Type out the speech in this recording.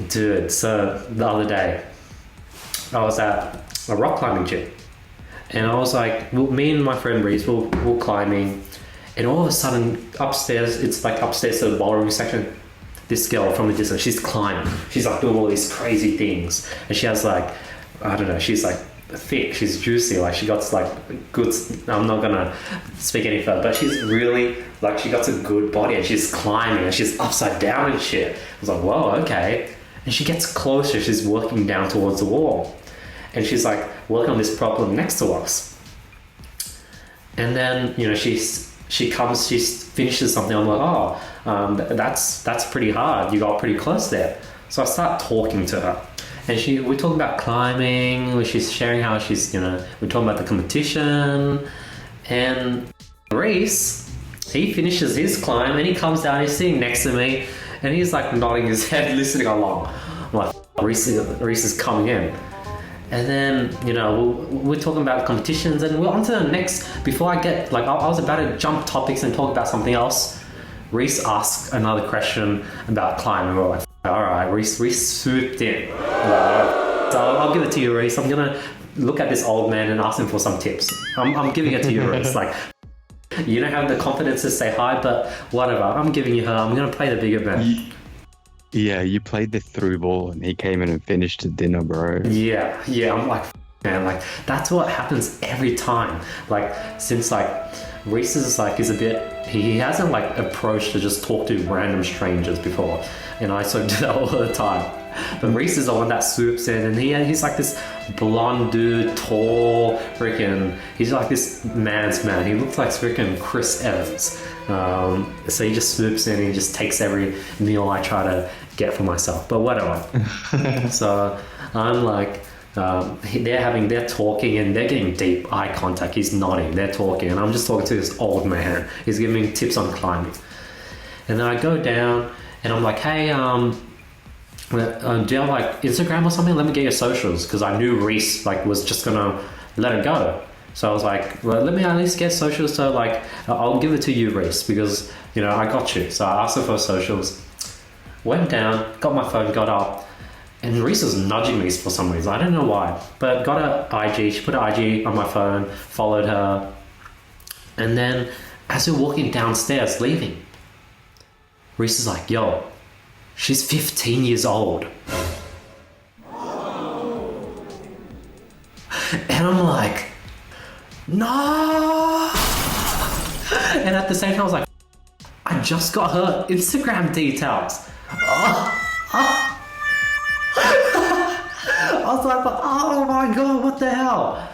Dude, so the other day, I was at a rock climbing gym. And I was like, well, me and my friend Reese were climbing. And all of a sudden, upstairs, it's like upstairs to the ballroom section. This girl from the distance, she's climbing. She's like doing all these crazy things. And she has like, I don't know, she's like thick, she's juicy. Like she got like good, I'm not gonna speak any further, but she's really, like she got a good body and she's climbing and she's upside down and shit. I was like, whoa, okay. And she gets closer, she's working down towards the wall. And she's like working on this problem next to us. And then, you know, she finishes something. I'm like, that's pretty hard. You got pretty close there. So I start talking to her. And we're talking about climbing. She's sharing how she's, you know, we're talking about the competition. And Reese, he finishes his climb and he comes down, he's sitting next to me. And he's like nodding his head, listening along. I'm like, Reese is coming in. And then, you know, we're talking about competitions and we're on to the next. Before I get, like, I was about to jump topics and talk about something else. Reese asked another question about climbing. We're like, all right, Reese swooped in. So I'll give it to you, Reese. I'm going to look at this old man and ask him for some tips. I'm giving it to you, Reese. Like, you don't have the confidence to say hi, but whatever. I'm giving you her. I'm going to play the bigger man. Yeah, you played the through ball and he came in and finished the dinner, bro. Yeah, I'm like, man, like that's what happens every time. Like since like Reese is like is a bit, he hasn't like approached to just talk to random strangers before, and I sort of do that all the time. But Reese is the one that swoops in, and he's like this blonde dude, tall, freaking. He's like this man's man. He looks like freaking Chris Evans. So he just swoops in and he just takes every meal I try to get for myself. But whatever. So I'm like, they're talking and they're getting deep eye contact. He's nodding, they're talking, and I'm just talking to this old man. He's giving me tips on climbing. And then I go down and I'm like, hey, do you have like Instagram or something? Let me get your socials, because I knew Reese like was just gonna let it go. So I was like, well, let me at least get socials. So like, I'll give it to you, Reese, because you know I got you. So I asked her for socials. Went down, got my phone, got up, and Reese was nudging me for some reason. I don't know why, but got her IG. She put her IG on my phone, followed her, and then as we're walking downstairs, leaving, Reese is like, yo, she's 15 years old. And I'm like, no. And at the same time, I was like, I just got her Instagram details. I was like, oh my god, what the hell?